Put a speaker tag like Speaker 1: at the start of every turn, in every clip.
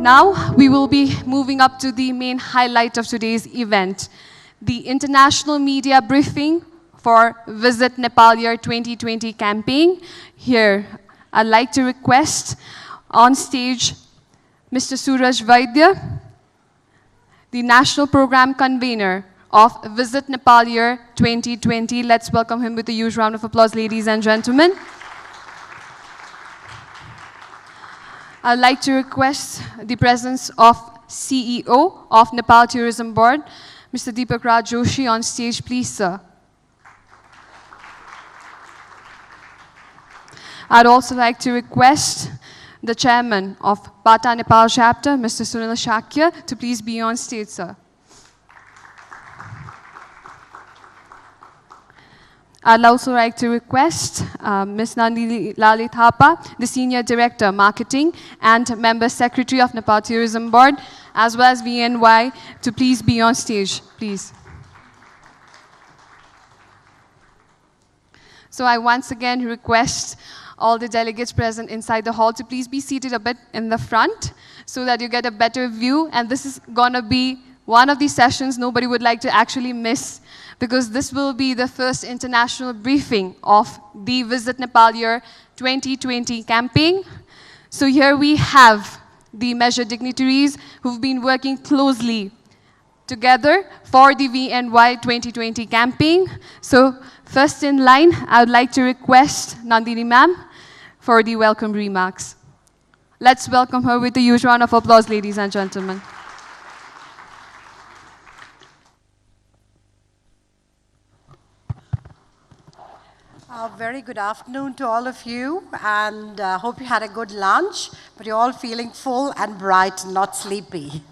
Speaker 1: Now, we will be moving up to the main highlight of today's event, the international media briefing for Visit Nepal Year 2020 campaign. Here, I'd like to request on stage Mr. Suraj Vaidya, the National Program Convener of Visit Nepal Year 2020. Let's welcome him with a huge round of applause, ladies and gentlemen. I'd like to request the presence of CEO of Nepal Tourism Board, Mr. Deepak Joshi, on stage, please, sir. I'd also like to request the chairman of Bata Nepal chapter, Mr. Sunil Sakya, to please be on stage, sir. I'd also like to request Ms. Nandani Thapa, the Senior Director, Marketing and Member Secretary of Nepal Tourism Board, as well as VNY, to please be on stage, please. So I once again request all the delegates present inside the hall to please be seated a bit in the front so that you get a better view. And this is going to be one of these sessions nobody would like to actually miss, because this will be the first international briefing of the Visit Nepal Year 2020 campaign. So here we have the measure dignitaries who've been working closely together for the VNY 2020 campaign. So first in line, I would like to request Nandani ma'am for the welcome remarks. Let's welcome her with a huge round of applause, ladies and gentlemen.
Speaker 2: Very good afternoon to all of you, and hope you had a good lunch, but you're all feeling full and bright, not sleepy.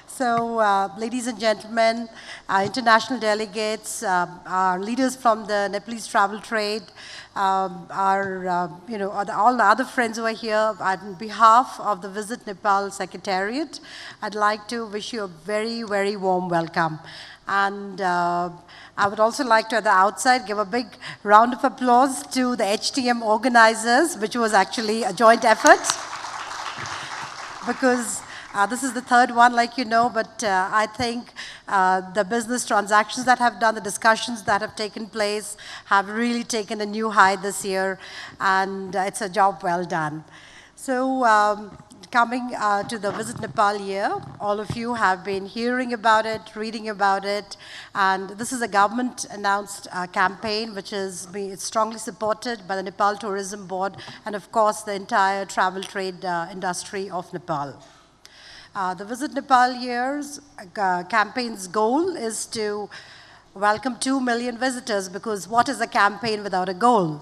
Speaker 2: So, ladies and gentlemen, our international delegates, our leaders from the Nepalese travel trade, all the other friends who are here, on behalf of the Visit Nepal Secretariat, I'd like to wish you a very, very warm welcome. And I would also like to, at the outside, give a big round of applause to the HTM organizers, which was actually a joint effort. Because this is the third one, like you know, but I think the business transactions that have done, the discussions that have taken place, have really taken a new high this year, and it's a job well done. So, coming to the Visit Nepal year, all of you have been hearing about it, reading about it, and this is a government-announced campaign which is strongly supported by the Nepal Tourism Board and, of course, the entire travel trade industry of Nepal. The Visit Nepal year's campaign's goal is to welcome 2 million visitors, because what is a campaign without a goal?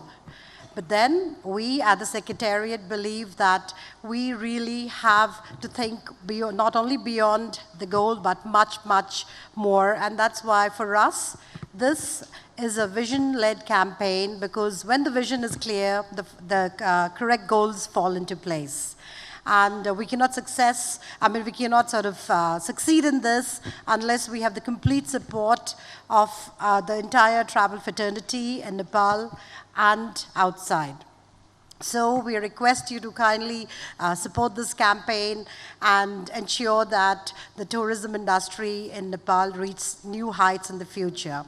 Speaker 2: But then we at the Secretariat believe that we really have to think beyond, not only beyond the goal, but much, much more. And that's why for us, this is a vision-led campaign, because when the vision is clear, the correct goals fall into place. And we cannot succeed in this unless we have the complete support of the entire travel fraternity in Nepal and outside. So we request you to kindly support this campaign and ensure that the tourism industry in Nepal reaches new heights in the future.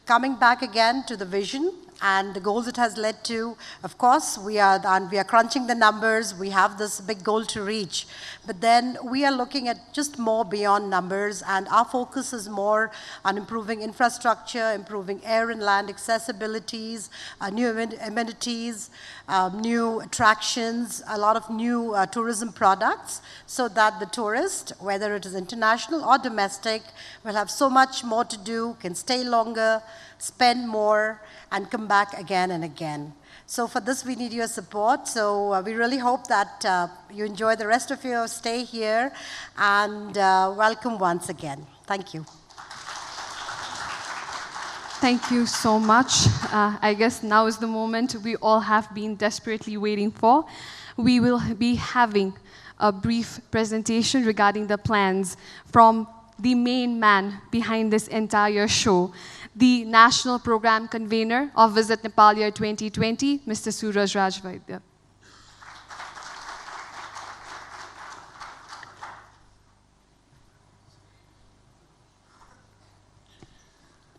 Speaker 2: Coming back again to the vision and the goals it has led to, of course, we are crunching the numbers. We have this big goal to reach. But then we are looking at just more beyond numbers, and our focus is more on improving infrastructure, improving air and land accessibilities, new amenities, new attractions, a lot of new tourism products, so that the tourist, whether it is international or domestic, will have so much more to do, can stay longer, spend more, and come back again and again. So for this, we need your support. So we really hope that you enjoy the rest of your stay here, and welcome once again. Thank you.
Speaker 1: Thank you so much. I guess now is the moment we all have been desperately waiting for. We will be having a brief presentation regarding the plans from the main man behind this entire show, the National Program Convener of Visit Nepal Year 2020, Mr. Suraj Vaidya.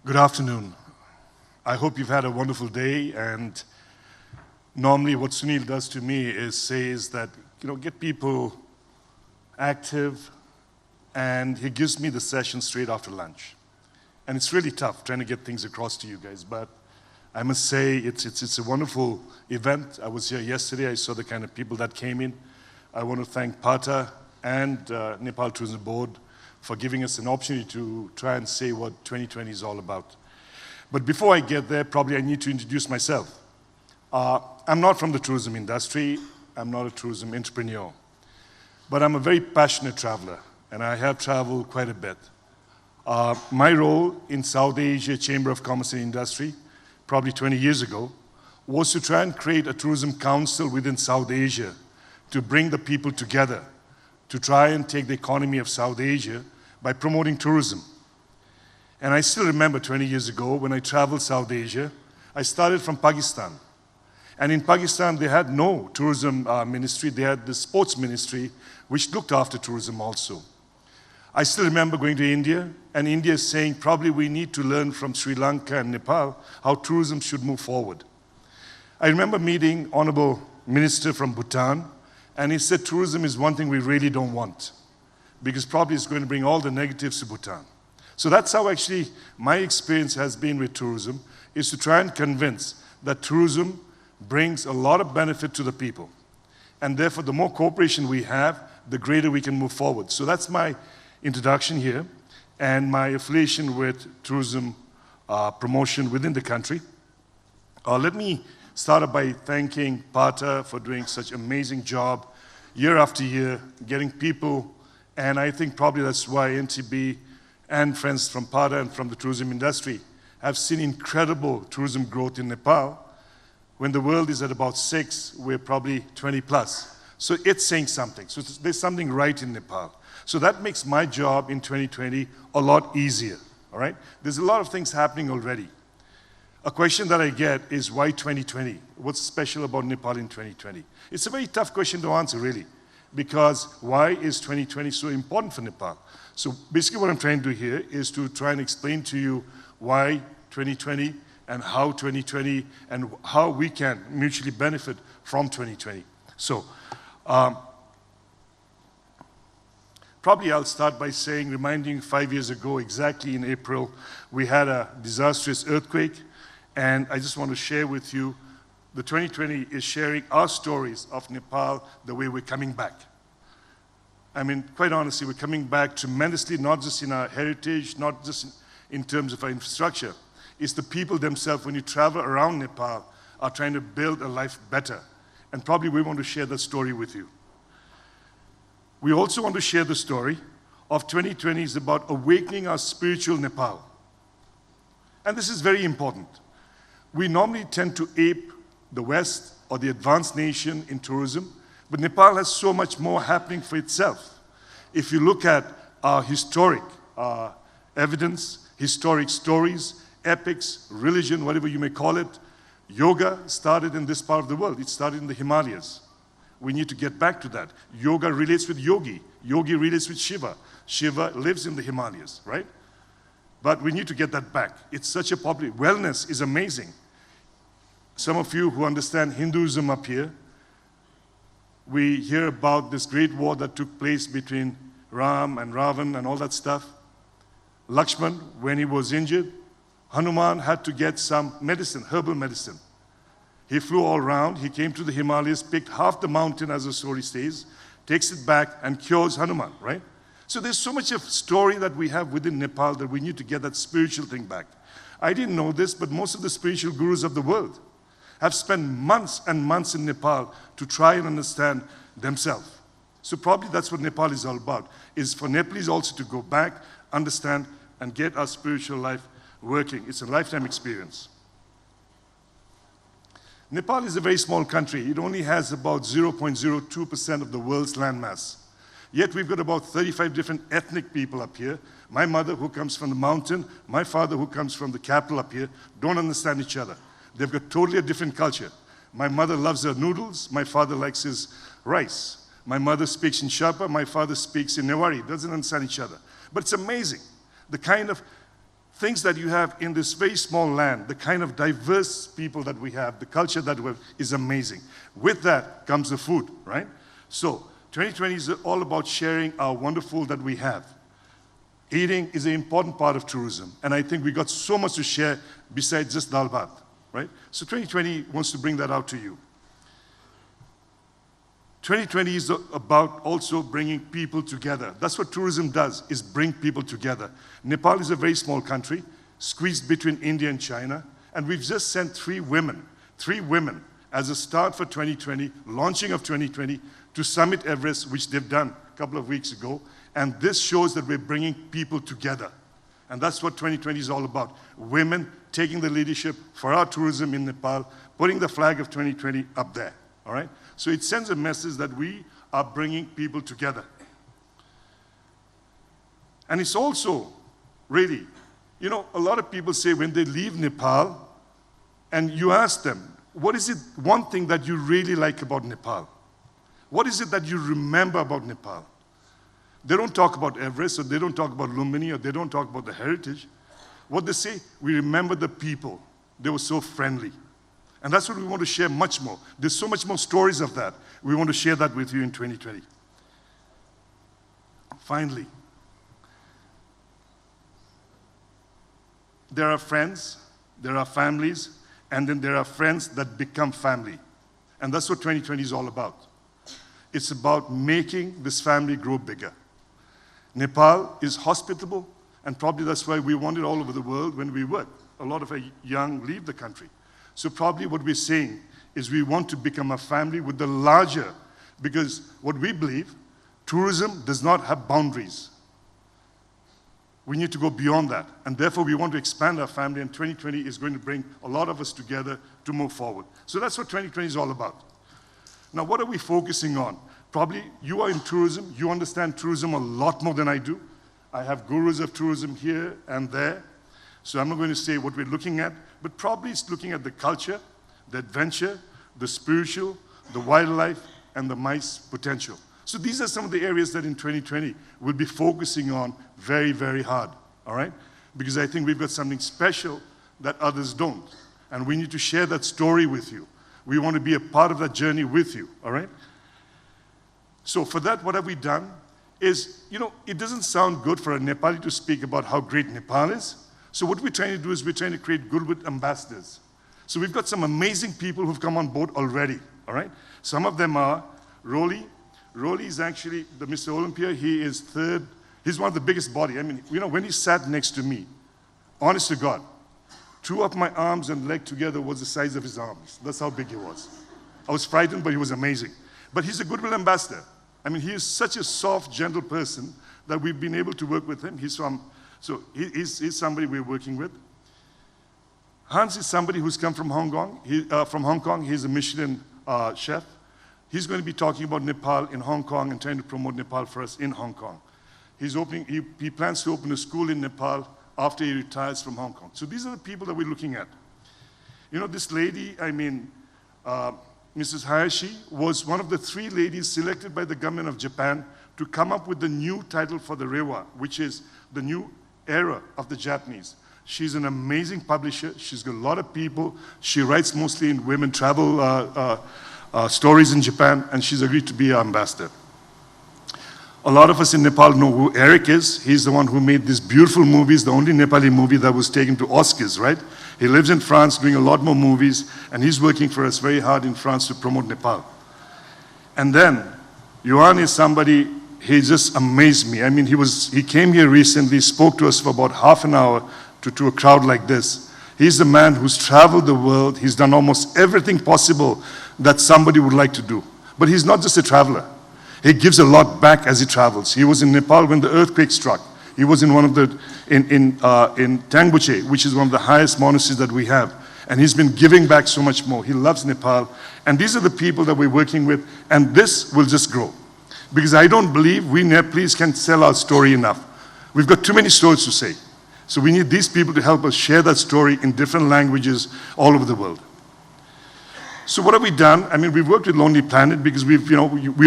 Speaker 3: Good afternoon. I hope you've had a wonderful day, and normally what Sunil does to me is says that, get people active, and he gives me the session straight after lunch. And it's really tough trying to get things across to you guys, but I must say it's a wonderful event. I was here yesterday, I saw the kind of people that came in. I want to thank PATA and Nepal Tourism Board for giving us an opportunity to try and say what 2020 is all about. But before I get there, probably I need to introduce myself. I'm not from the tourism industry, I'm not a tourism entrepreneur, but I'm a very passionate traveler, and I have traveled quite a bit. My role in South Asia Chamber of Commerce and Industry, probably 20 years ago, was to try and create a tourism council within South Asia to bring the people together, to try and take the economy of South Asia by promoting tourism. And I still remember 20 years ago when I traveled South Asia, I started from Pakistan. And in Pakistan, they had no tourism ministry, they had the sports ministry, which looked after tourism also. I still remember going to India, and India is saying probably we need to learn from Sri Lanka and Nepal how tourism should move forward. I remember meeting Honorable Minister from Bhutan, and he said tourism is one thing we really don't want, because probably it's going to bring all the negatives to Bhutan. So that's how actually my experience has been with tourism, is to try and convince that tourism brings a lot of benefit to the people. And therefore, the more cooperation we have, the greater we can move forward. So that's my introduction here, and my affiliation with tourism promotion within the country. Let me start off by thanking PATA for doing such an amazing job year after year, getting people, and I think probably that's why NTB and friends from PATA and from the tourism industry have seen incredible tourism growth in Nepal. When the world is at about 6, we're probably 20 plus. So it's saying something. So there's something right in Nepal. So that makes my job in 2020 a lot easier, all right? There's a lot of things happening already. A question that I get is, why 2020? What's special about Nepal in 2020? It's a very tough question to answer, really, because why is 2020 so important for Nepal? So basically what I'm trying to do here is to try and explain to you why 2020 and how 2020 and how we can mutually benefit from 2020. So probably I'll start by saying, reminding you 5 years ago, exactly in April, we had a disastrous earthquake. And I just want to share with you, the 2020 is sharing our stories of Nepal, the way we're coming back. I mean, quite honestly, we're coming back tremendously, not just in our heritage, not just in terms of our infrastructure. It's the people themselves, when you travel around Nepal, are trying to build a life better. And probably we want to share that story with you. We also want to share the story of 2020 is about awakening our spiritual Nepal. And this is very important. We normally tend to ape the West or the advanced nation in tourism, but Nepal has so much more happening for itself. If you look at our historic evidence, historic stories, epics, religion, whatever you may call it, yoga started in this part of the world. It started in the Himalayas. We need to get back to that. Yoga relates with yogi. Yogi relates with Shiva. Shiva lives in the Himalayas, right? But we need to get that back. It's such a popular, wellness is amazing. Some of you who understand Hinduism up here, we hear about this great war that took place between Ram and Ravan and all that stuff. Lakshman, when he was injured, Hanuman had to get some medicine, herbal medicine. He flew all around, he came to the Himalayas, picked half the mountain, as the story says, takes it back and cures Hanuman, right? So there's so much of story that we have within Nepal that we need to get that spiritual thing back. I didn't know this, but most of the spiritual gurus of the world have spent months and months in Nepal to try and understand themselves. So probably that's what Nepal is all about, is for Nepalese also to go back, understand, and get our spiritual life working. It's a lifetime experience. Nepal is a very small country. It only has about 0.02% of the world's landmass. Yet we've got about 35 different ethnic people up here. My mother, who comes from the mountain, my father, who comes from the capital up here, don't understand each other. They've got totally a different culture. My mother loves her noodles. My father likes his rice. My mother speaks in Sherpa. My father speaks in Newari. Doesn't understand each other. But it's amazing, the kind of things that you have in this very small land, the kind of diverse people that we have, the culture that we have is amazing. With that comes the food, right? So 2020 is all about sharing our wonderful that we have. Eating is an important part of tourism, and I think we got so much to share besides just dal bhat, right? So 2020 wants to bring that out to you. 2020 is about also bringing people together. That's what tourism does, is bring people together. Nepal is a very small country, squeezed between India and China, and we've just sent three women as a start for 2020, launching of 2020, to summit Everest, which they've done a couple of weeks ago. And this shows that we're bringing people together. And that's what 2020 is all about. Women taking the leadership for our tourism in Nepal, putting the flag of 2020 up there, all right? So it sends a message that we are bringing people together. And it's also, really, you know, a lot of people say when they leave Nepal, and you ask them, what is it, one thing that you really like about Nepal? What is it that you remember about Nepal? They don't talk about Everest, or they don't talk about Lumbini, or they don't talk about the heritage. What they say, we remember the people. They were so friendly. And that's what we want to share much more. There's so much more stories of that. We want to share that with you in 2020. Finally, there are friends, there are families, and then there are friends that become family. And that's what 2020 is all about. It's about making this family grow bigger. Nepal is hospitable, and probably that's why we want it all over the world when we work. A lot of our young leave the country. So probably what we're saying is we want to become a family with the larger, because what we believe, tourism does not have boundaries. We need to go beyond that. And therefore, we want to expand our family, and 2020 is going to bring a lot of us together to move forward. So that's what 2020 is all about. Now, what are we focusing on? Probably you are in tourism. You understand tourism a lot more than I do. I have gurus of tourism here and there. So I'm not going to say what we're looking at, but probably it's looking at the culture, the adventure, the spiritual, the wildlife, and the MICE potential. So these are some of the areas that in 2020 we'll be focusing on very, very hard, all right? Because I think we've got something special that others don't. And we need to share that story with you. We want to be a part of that journey with you, all right? So for that, what have we done is, you know, it doesn't sound good for a Nepali to speak about how great Nepal is. So what we're trying to do is we're trying to create goodwill ambassadors. So we've got some amazing people who've come on board already, all right? Some of them are Rolly. Rolly is actually the Mr. Olympia. He is third. He's one of the biggest body. I mean, you know, when he sat next to me, honest to God, two of my arms and leg together was the size of his arms. That's how big he was. I was frightened, but he was amazing. But he's a goodwill ambassador. I mean, he is such a soft, gentle person that we've been able to work with him. He's he's somebody we're working with. Hans is somebody who's come from Hong Kong. He's a Michelin chef. He's going to be talking about Nepal in Hong Kong and trying to promote Nepal for us in Hong Kong. He plans to open a school in Nepal after he retires from Hong Kong. So these are the people that we're looking at. You know, this lady, Mrs. Hayashi, was one of the 3 ladies selected by the government of Japan to come up with the new title for the Reiwa, which is the new era of the Japanese. She's an amazing publisher. She's got a lot of people. She writes mostly in women travel stories in Japan, and she's agreed to be our ambassador. A lot of us in Nepal know who Eric is. He's the one who made these beautiful movies, the only Nepali movie that was taken to Oscars, right? He lives in France doing a lot more movies, and he's working for us very hard in France to promote Nepal. And then, Yuan is somebody, he just amazed me. I mean, he came here recently, spoke to us for about half an hour to a crowd like this. He's the man who's traveled the world. He's done almost everything possible that somebody would like to do. But he's not just a traveler. He gives a lot back as he travels. He was in Nepal when the earthquake struck. He was in one of in Tangbuche, which is one of the highest monasteries that we have. And he's been giving back so much more. He loves Nepal. And these are the people that we're working with. And this will just grow. Because I don't believe we Nepalese can sell our story enough. We've got too many stories to say. So we need these people to help us share that story in different languages all over the world. So what have we done? I mean, we've worked with Lonely Planet because we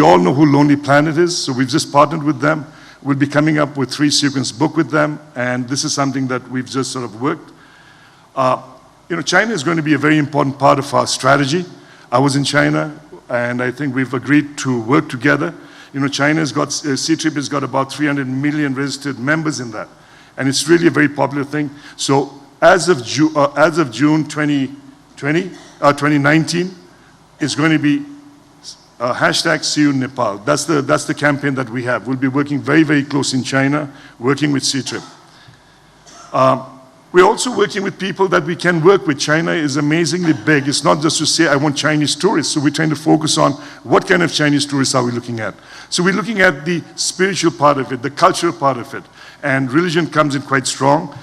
Speaker 3: all know who Lonely Planet is, so we've just partnered with them. We'll be coming up with 3-sequence book with them, and this is something that we've just sort of worked. China is going to be a very important part of our strategy. I was in China, and I think we've agreed to work together. China's got, C-Trip has got about 300 million registered members in that, and it's really a very popular thing. So as of June 2019, it's going to be hashtag See You in Nepal. That's the campaign that we have. We'll be working very, very close in China, working with C-Trip. We're also working with people that we can work with. China is amazingly big. It's not just to say, I want Chinese tourists. So we're trying to focus on what kind of Chinese tourists are we looking at. So we're looking at the spiritual part of it, the cultural part of it. And religion comes in quite strong.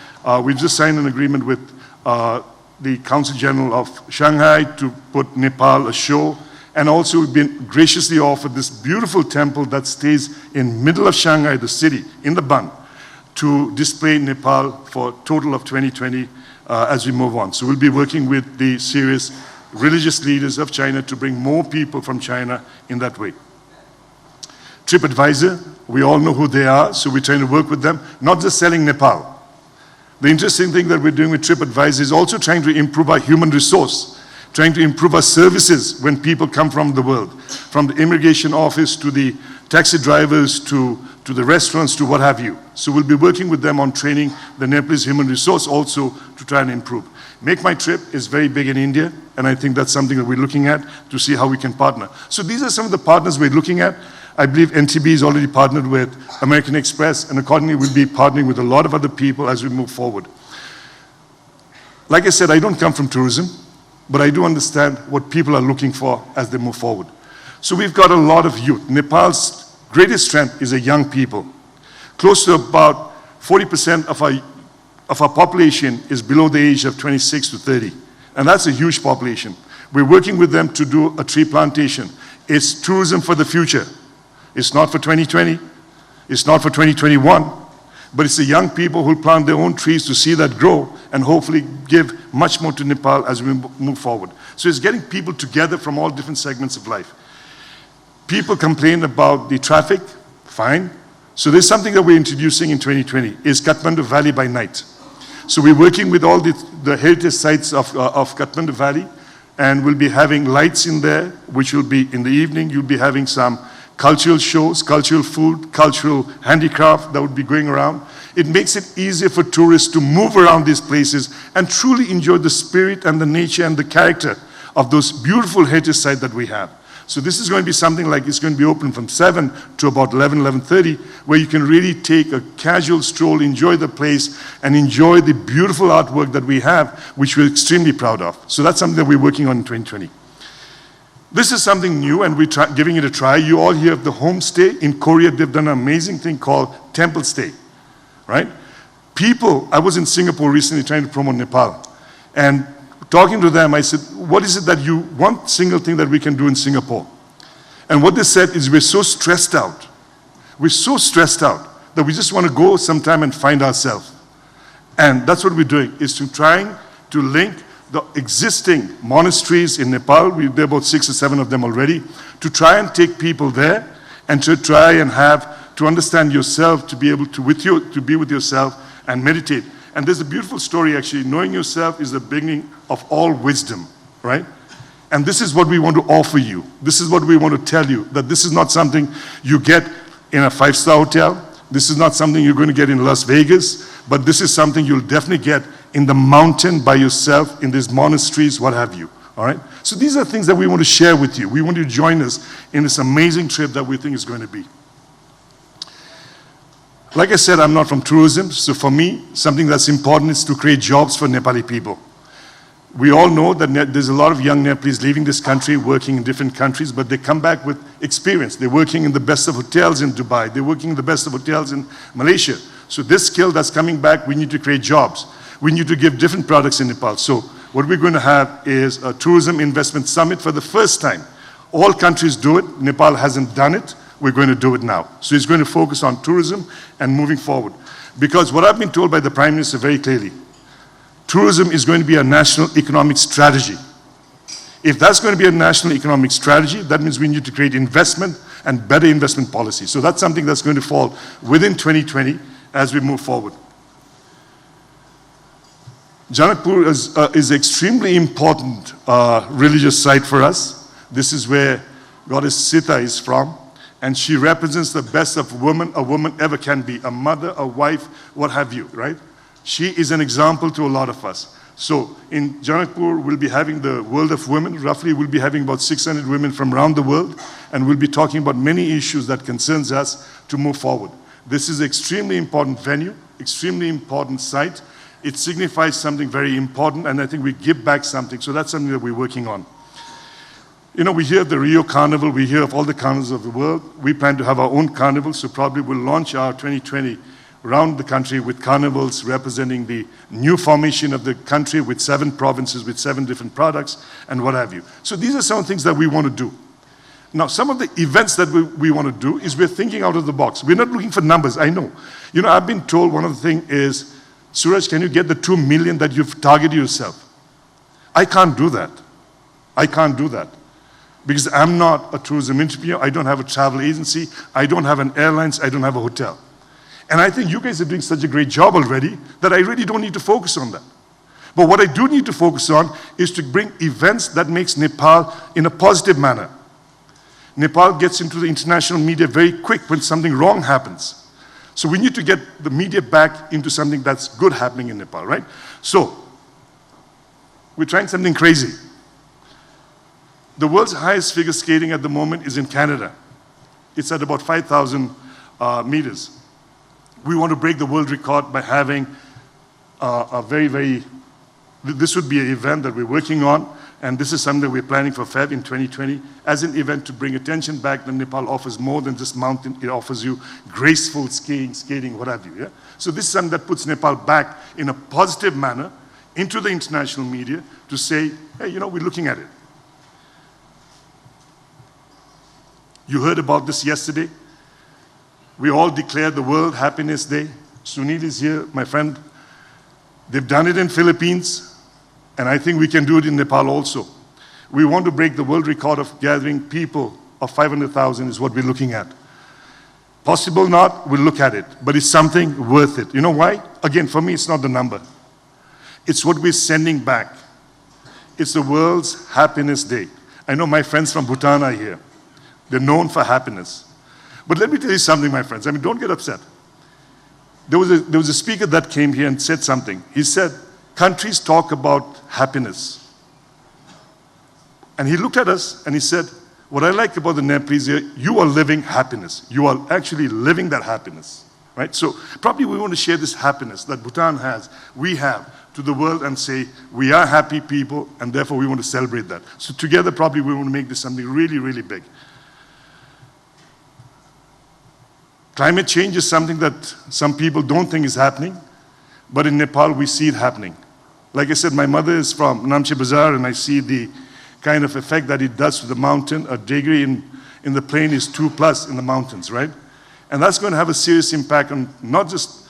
Speaker 3: We've just signed an agreement with the Council General of Shanghai to put Nepal a show. And also we've been graciously offered this beautiful temple that stays in middle of Shanghai, the city, in the bund, to display Nepal for a total of 2020 as we move on. So we'll be working with the serious religious leaders of China to bring more people from China in that way. TripAdvisor, we all know who they are, so we're trying to work with them, not just selling Nepal. The interesting thing that we're doing with TripAdvisor is also trying to improve our human resource, trying to improve our services when people come from the world, from the immigration office to the taxi drivers to the restaurants to what have you. So we'll be working with them on training the Nepalese human resource also to try and improve. Make My Trip is very big in India, and I think that's something that we're looking at to see how we can partner. So these are some of the partners we're looking at. I believe NTB is already partnered with American Express, and accordingly we'll be partnering with a lot of other people as we move forward. Like I said, I don't come from tourism, but I do understand what people are looking for as they move forward. So we've got a lot of youth. Nepal's greatest strength is a young people. Close to about 40% of our population is below the age of 26 to 30. And that's a huge population. We're working with them to do a tree plantation. It's tourism for the future. It's not for 2020. It's not for 2021. But it's the young people who plant their own trees to see that grow and hopefully give much more to Nepal as we move forward. So it's getting people together from all different segments of life. People complain about the traffic, fine. So there's something that we're introducing in 2020, is Kathmandu Valley by night. So we're working with all the heritage sites of Kathmandu Valley, and we'll be having lights in there, which will be in the evening. You'll be having some cultural shows, cultural food, cultural handicraft that would be going around. It makes it easier for tourists to move around these places and truly enjoy the spirit and the nature and the character of those beautiful heritage sites that we have. So this is going to be something like, it's going to be open from 7 to about 11, 11:30, where you can really take a casual stroll, enjoy the place, and enjoy the beautiful artwork that we have, which we're extremely proud of. So that's something that we're working on in 2020. This is something new, and we're giving it a try. You all hear of the homestay. In Korea, they've done an amazing thing called temple stay, right? People, I was in Singapore recently trying to promote Nepal, and talking to them, I said, what is it that you, one single thing that we can do in Singapore? And what they said is, we're so stressed out. We're so stressed out that we just want to go sometime and find ourselves. And that's what we're doing, is to trying to link the existing monasteries in Nepal, there are about 6 or 7 of them already, to try and take people there and to try and to understand yourself, to be able to be with yourself and meditate. And there's a beautiful story actually. Knowing yourself is the beginning of all wisdom, right? And this is what we want to offer you. This is what we want to tell you, that this is not something you get in a 5-star hotel. This is not something you're going to get in Las Vegas, but this is something you'll definitely get in the mountain by yourself, in these monasteries, what have you, all right? So these are things that we want to share with you. We want you to join us in this amazing trip that we think is going to be. Like I said, I'm not from tourism, so for me, something that's important is to create jobs for Nepali people. We all know that there's a lot of young Nepalese leaving this country, working in different countries, but they come back with experience. They're working in the best of hotels in Dubai. They're working in the best of hotels in Malaysia. So this skill that's coming back, we need to create jobs. We need to give different products in Nepal. So what we're going to have is a tourism investment summit for the first time. All countries do it. Nepal hasn't done it. We're going to do it now. So it's going to focus on tourism and moving forward. Because what I've been told by the Prime Minister very clearly, tourism is going to be a national economic strategy. If that's going to be a national economic strategy, that means we need to create investment and better investment policy. So that's something that's going to fall within 2020 as we move forward. Janakpur is extremely important religious site for us. This is where Goddess Sita is from, and she represents the best of a woman ever can be, a mother, a wife, what have you, right? She is an example to a lot of us. So in Janakpur, we'll be having the World of Women. Roughly, we'll be having about 600 women from around the world, and we'll be talking about many issues that concerns us to move forward. This is an extremely important venue, extremely important site. It signifies something very important, and I think we give back something. So that's something that we're working on. You know, we hear of the Rio Carnival, we hear of all the carnivals of the world. We plan to have our own carnival, so probably we'll launch our 2020 around the country with carnivals representing the new formation of the country with 7 provinces, with 7 different products, and what have you. So these are some things that we want to do. Now, some of the events that we want to do is we're thinking out of the box. We're not looking for numbers, I know. You know, I've been told one of the things is, Suraj, can you get the 2 million that you've targeted yourself? I can't do that. I can't do that. Because I'm not a tourism entrepreneur, I don't have a travel agency, I don't have an airlines, I don't have a hotel. And I think you guys are doing such a great job already that I really don't need to focus on that. But what I do need to focus on is to bring events that makes Nepal in a positive manner. Nepal gets into the international media very quick when something wrong happens. So we need to get the media back into something that's good happening in Nepal, right? So, we're trying something crazy. The world's highest figure skating at the moment is in Canada. It's at about 5,000 meters. We want to break the world record by having this would be an event that we're working on, and this is something that we're planning for Feb in 2020 as an event to bring attention back that Nepal offers more than just mountain. It offers you graceful skating, what have you, yeah? So this is something that puts Nepal back in a positive manner into the international media to say, hey, you know, we're looking at it. You heard about this yesterday. We all declared the World Happiness Day. Sunil is here, my friend. They've done it in Philippines, and I think we can do it in Nepal also. We want to break the world record of gathering people of 500,000 is what we're looking at. Possible not, we'll look at it, but it's something worth it. You know why? Again, for me, it's not the number. It's what we're sending back. It's the World's Happiness Day. I know my friends from Bhutan are here. They're known for happiness. But let me tell you something, my friends. I mean, don't get upset. There was a speaker that came here and said something. He said, countries talk about happiness. And he looked at us and he said, what I like about the Nepalese here, you are living happiness. You are actually living that happiness, right? So probably we want to share this happiness that Bhutan has, we have, to the world and say, we are happy people, and therefore we want to celebrate that. So together probably we want to make this something really, really big. Climate change is something that some people don't think is happening, but in Nepal we see it happening. Like I said, my mother is from Namche Bazaar, and I see the kind of effect that it does to the mountain. A degree in the plain is 2+ in the mountains, right? And that's going to have a serious impact on not just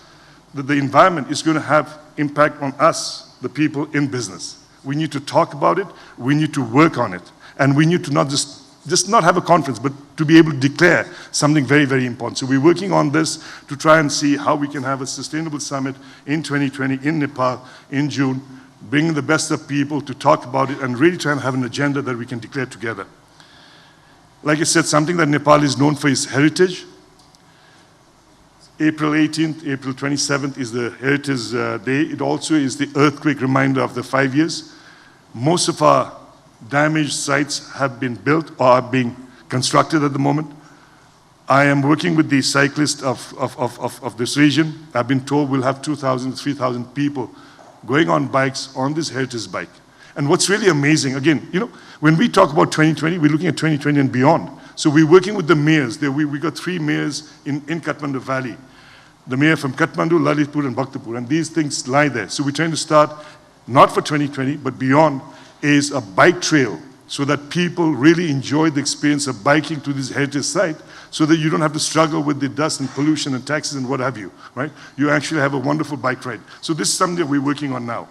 Speaker 3: the environment, it's going to have impact on us, the people in business. We need to talk about it, we need to work on it, and we need to not just not have a conference, but to be able to declare something very, very important. So we're working on this to try and see how we can have a sustainable summit in 2020 in Nepal in June, bringing the best of people to talk about it and really try and have an agenda that we can declare together. Like I said, something that Nepal is known for is heritage. April 18th, April 27th is the Heritage Day. It also is the earthquake reminder of the 5 years. Most of our damaged sites have been built or are being constructed at the moment. I am working with the cyclists of this region. I've been told we'll have 2,000, 3,000 people going on bikes on this heritage bike. And what's really amazing, again, you know, when we talk about 2020, we're looking at 2020 and beyond. So we're working with the mayors. We got 3 mayors in Kathmandu Valley. The mayor from Kathmandu, Lalitpur, and Bhaktapur, and these things lie there. So we're trying to start, not for 2020, but beyond, is a bike trail so that people really enjoy the experience of biking to this heritage site so that you don't have to struggle with the dust and pollution and taxes and what have you, right? You actually have a wonderful bike ride. So this is something that we're working on now.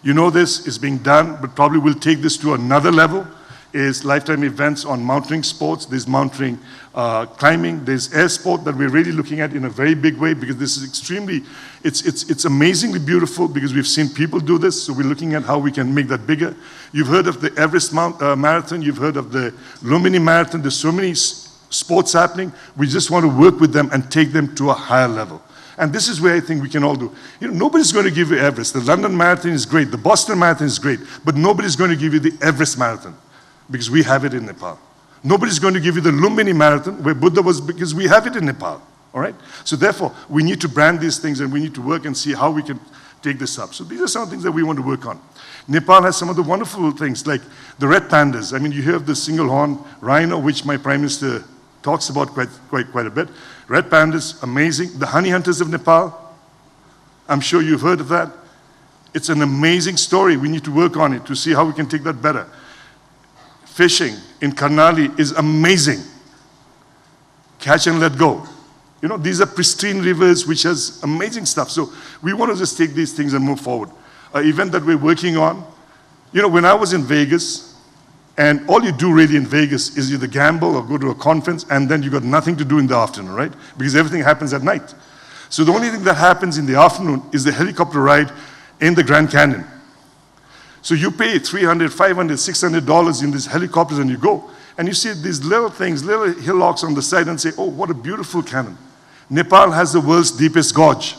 Speaker 3: You know this is being done, but probably we'll take this to another level is lifetime events on mountaineering sports. There's mountaineering climbing. There's air sport that we're really looking at in a very big way, because this is extremely, it's amazingly beautiful, because we've seen people do this, so we're looking at how we can make that bigger. You've heard of the Everest Marathon. You've heard of the Lumini Marathon. There's so many sports happening. We just want to work with them and take them to a higher level. And this is where I think we can all do. You know, nobody's going to give you Everest. The London Marathon is great. The Boston Marathon is great. But nobody's going to give you the Everest Marathon, because we have it in Nepal. Nobody's going to give you the Lumbini Marathon, where Buddha was, because we have it in Nepal. All right? So therefore, we need to brand these things, and we need to work and see how we can take this up. So these are some things that we want to work on. Nepal has some of the wonderful things, like the red pandas. I mean, you hear of the single horn rhino, which my Prime Minister talks about quite a bit. Red pandas, amazing. The honey hunters of Nepal, I'm sure you've heard of that. It's an amazing story. We need to work on it to see how we can take that better. Fishing in Karnali is amazing. Catch and let go. You know, these are pristine rivers which has amazing stuff. So we want to just take these things and move forward. An event that we're working on, you know, when I was in Vegas, and all you do really in Vegas is either gamble or go to a conference, and then you got nothing to do in the afternoon, right? Because everything happens at night. So the only thing that happens in the afternoon is the helicopter ride in the Grand Canyon. So you pay $300, $500, $600 in these helicopters, and you go, and you see these little things, little hillocks on the side, and say, oh, what a beautiful canyon. Nepal has the world's deepest gorge.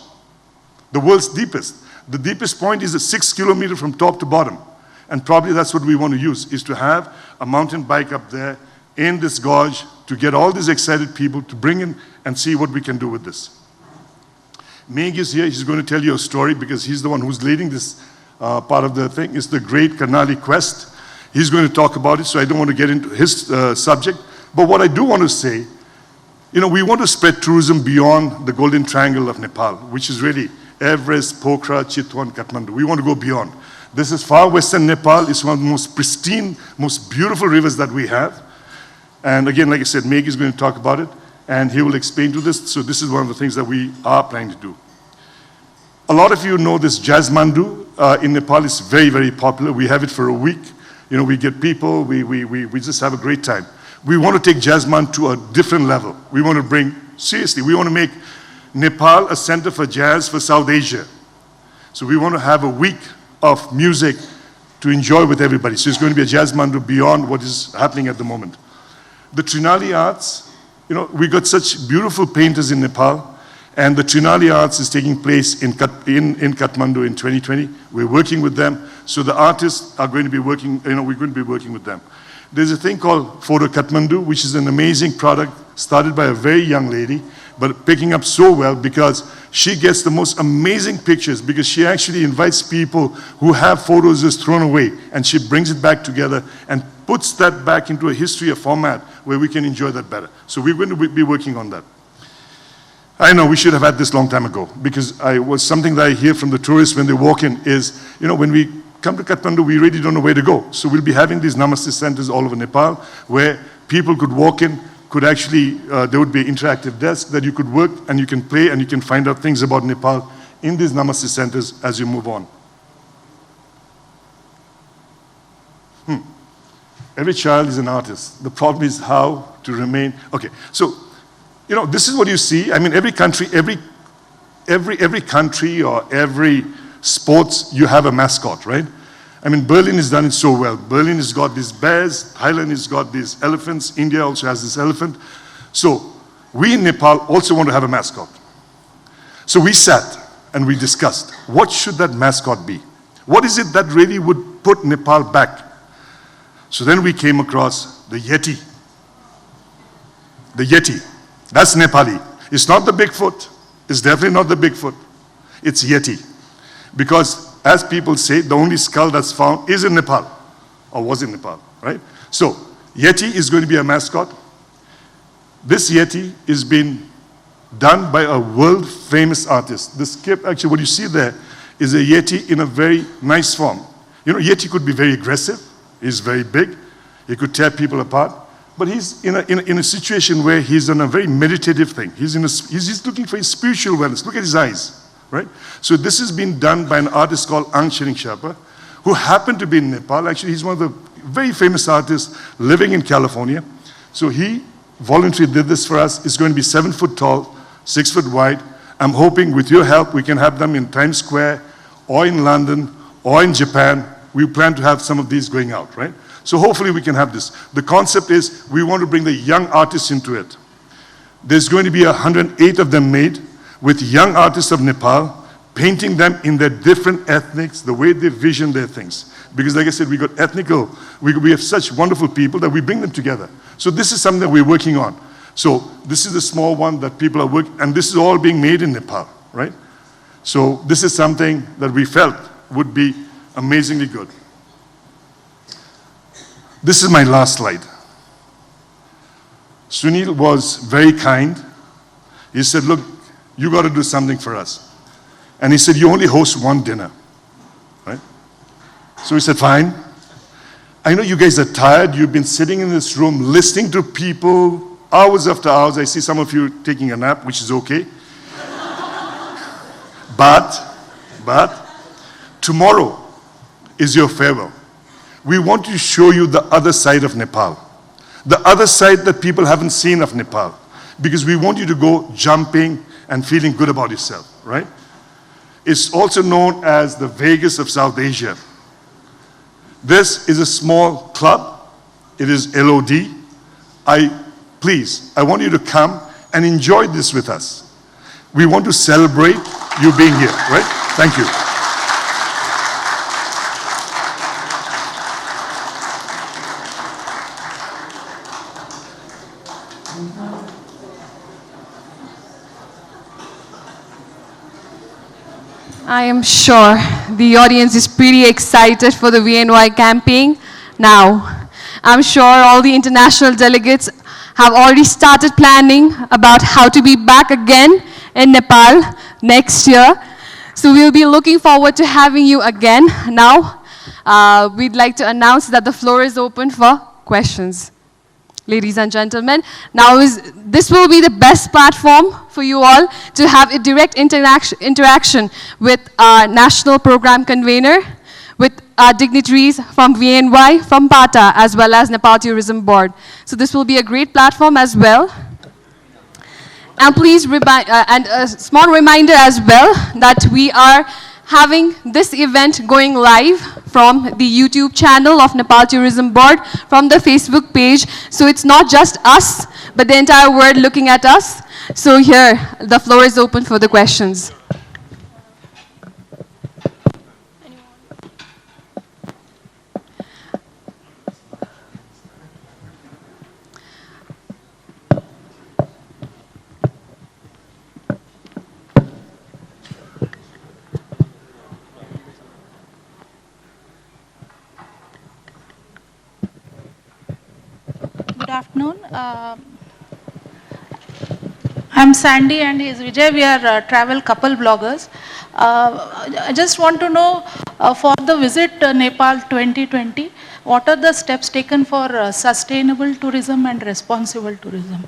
Speaker 3: The world's deepest. The deepest point is 6 kilometers from top to bottom. And probably that's what we want to use, is to have a mountain bike up there in this gorge to get all these excited people to bring in and see what we can do with this. Meg is here. He's going to tell you a story, because he's the one who's leading this part of the thing. It's the Great Karnali Quest. He's going to talk about it, so I don't want to get into his subject. But what I do want to say, you know, we want to spread tourism beyond the Golden Triangle of Nepal, which is really Everest, Pokhara, Chitwan, Kathmandu. We want to go beyond. This is far western Nepal. It's one of the most pristine, most beautiful rivers that we have. And again, like I said, Meg is going to talk about it, and he will explain to this. So this is one of the things that we are planning to do. A lot of you know this Jasmandu in Nepal is very, very popular. We have it for a week. You know, we get people, we just have a great time. We want to take Jasman to a different level. We want to bring, seriously, we want to make Nepal a center for jazz for South Asia. So we want to have a week of music to enjoy with everybody. So it's going to be a Jasmandu beyond what is happening at the moment. The Trinali Arts, you know, we got such beautiful painters in Nepal, and the Trinali Arts is taking place in Kathmandu in 2020. We're working with them. So the artists are going to be working, you know, we're going to be working with them. There's a thing called Photo Kathmandu, which is an amazing product started by a very young lady, but picking up so well because she gets the most amazing pictures, because she actually invites people who have photos just thrown away, and she brings it back together and puts that back into a history, a format where we can enjoy that better. So we're going to be working on that. I know we should have had this long time ago, because something that I hear from the tourists when they walk in is, you know, when we come to Kathmandu, we really don't know where to go. So we'll be having these Namaste centers all over Nepal, where people could walk in, could actually, there would be an interactive desk that you could work, and you can play, and you can find out things about Nepal in these Namaste centers as you move on. Every child is an artist. The problem is how to remain. Okay, so, you know, this is what you see. I mean, every country, every country or every sports, you have a mascot, right? I mean, Berlin has done it so well. Berlin has got these bears, Thailand has got these elephants, India also has this elephant. So we in Nepal also want to have a mascot. So we sat and we discussed, what should that mascot be? What is it that really would put Nepal back? So then we came across the Yeti. The Yeti. That's Nepali. It's not the Bigfoot. It's definitely not the Bigfoot. It's Yeti. Because, as people say, the only skull that's found is in Nepal, or was in Nepal, right? So, Yeti is going to be a mascot. This Yeti is being done by a world-famous artist. The skip, actually, what you see there is a Yeti in a very nice form. You know, Yeti could be very aggressive. He's very big. He could tear people apart. But he's in a situation where he's on a very meditative thing. He's looking for his spiritual wellness. Look at his eyes, right? So this has been done by an artist called Ang Shering Sherpa, who happened to be in Nepal. Actually, he's one of the very famous artist living in California. So he voluntarily did this for us. It's going to be 7 foot tall, 6 foot wide. I'm hoping with your help, we can have them in Times Square or in London or in Japan. We plan to have some of these going out, right? So hopefully we can have this. The concept is we want to bring the young artists into it. There's going to be 108 of them made with young artists of Nepal, painting them in their different ethnics, the way they vision their things. Because like I said, we have such wonderful people that we bring them together. So this is something that we're working on. So this is the small one that people are working, and this is all being made in Nepal, right? So this is something that we felt would be amazingly good. This is my last slide. Sunil was very kind. He said, look, you got to do something for us. And he said, you only host one dinner, right? So we said, fine. I know you guys are tired. You've been sitting in this room listening to people hours after hours. I see some of you taking a nap, which is okay. But tomorrow is your farewell. We want to show you the other side of Nepal, the other side that people haven't seen of Nepal, because we want you to go jumping and feeling good about yourself, right? It's also known as the Vegas of South Asia. This is a small club. It is LOD. Please, I want you to come and enjoy this with us. We want to celebrate you being here, right? Thank you.
Speaker 1: I am sure the audience is pretty excited for the VNY campaign now. I'm sure all the international delegates have already started planning about how to be back again in Nepal next year. So we'll be looking forward to having you again. Now, we'd like to announce that the floor is open for questions. Ladies and gentlemen, now this will be the best platform for you all to have a direct interaction with our national program convener, with our dignitaries from VNY, from PATA, as well as Nepal Tourism Board. So this will be a great platform as well. And please, and a small reminder as well, that we are having this event going live from the YouTube channel of Nepal Tourism Board, from the Facebook page. So it's not just us, but the entire world looking at us. So here, the floor is open for the questions.
Speaker 4: Good afternoon. I'm Sandy and he is Vijay. We are travel couple bloggers. I just want to know for the visit Nepal 2020, what are the steps taken for sustainable tourism and responsible tourism?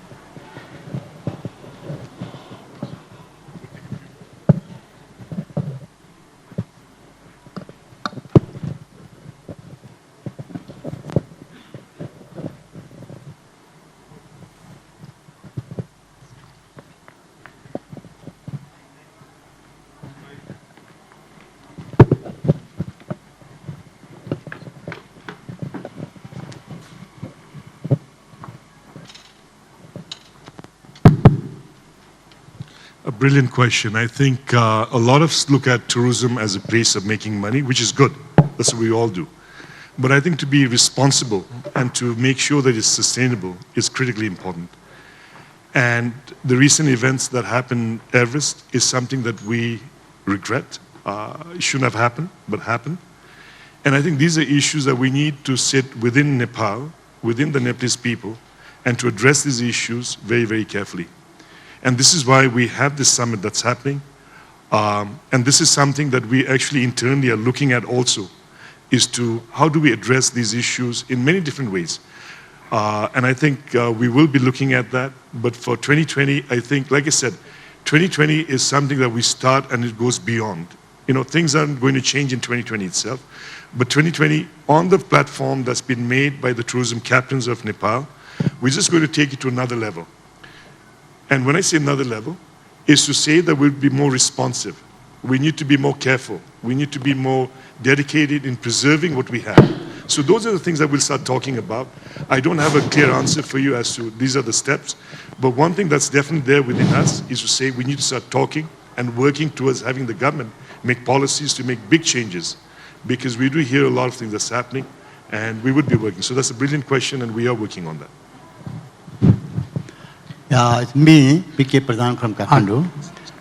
Speaker 3: A brilliant question. I think a lot of us look at tourism as a place of making money, which is good. That's what we all do. But I think to be responsible and to make sure that it's sustainable is critically important. And the recent events that happened in Everest is something that we regret. It shouldn't have happened, but happened. And I think these are issues that we need to sit within Nepal, within the Nepalese people, and to address these issues very, very carefully. And this is why we have this summit that's happening. And this is something that we actually internally are looking at also, is to how do we address these issues in many different ways. And I think we will be looking at that. But for 2020, I think, like I said, 2020 is something that we start and it goes beyond. things aren't going to change in 2020 itself. But 2020, on the platform that's been made by the tourism captains of Nepal, we're just going to take it to another level. And when I say another level, is to say that we'll be more responsive. We need to be more careful. We need to be more dedicated in preserving what we have. So those are the things that we'll start talking about. I don't have a clear answer for you as to these are the steps, but one thing that's definitely there within us is to say we need to start talking and working towards having the government make policies to make big changes, because we do hear a lot of things that's happening, and we would be working. So that's a brilliant question, and we are working on that.
Speaker 5: It's me, PK Pradhan from Kathmandu.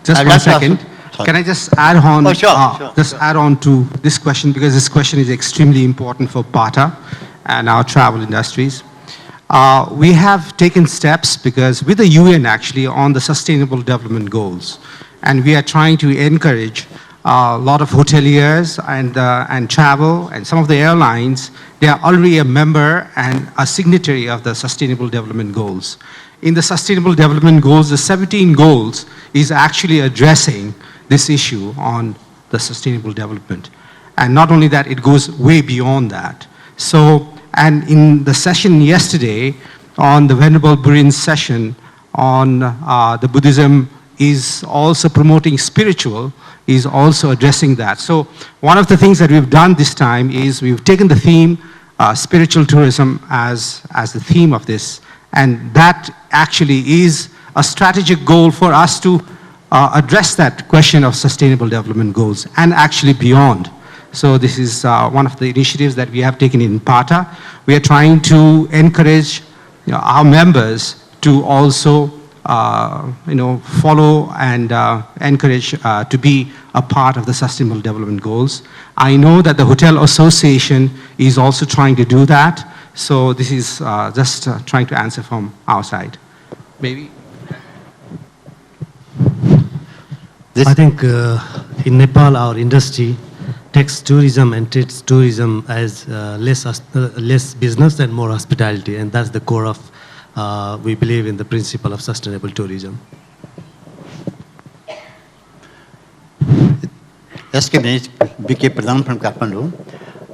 Speaker 6: Just one second. Can I just add on?
Speaker 5: Oh, sure.
Speaker 6: Just add on to this question, because this question is extremely important for PATA and our travel industries. We have taken steps because with the UN actually on the Sustainable Development Goals, and we are trying to encourage a lot of hoteliers and travel, and some of the airlines, they are already a member and a signatory of the Sustainable Development Goals. In the Sustainable Development Goals, the 17 goals is actually addressing this issue on the sustainable development. And not only that, it goes way beyond that. So, and in the session yesterday, on the Venerable Burin's session on the Buddhism is also promoting spiritual, is also addressing that. So one of the things that we've done this time is we've taken the theme, spiritual tourism as the theme of this. And that actually is a strategic goal for us to address that question of sustainable development goals and actually beyond. So this is one of the initiatives that we have taken in PATA. We are trying to encourage our members to also follow and encourage to be a part of the Sustainable Development Goals. I know that the Hotel Association is also trying to do that. So this is just trying to answer from our side. Maybe?
Speaker 7: I think in Nepal, our industry takes tourism and treats tourism as less business and more hospitality, and that's the core of, we believe in the principle of sustainable tourism.
Speaker 5: Just give me BK Pradhan from Kathmandu.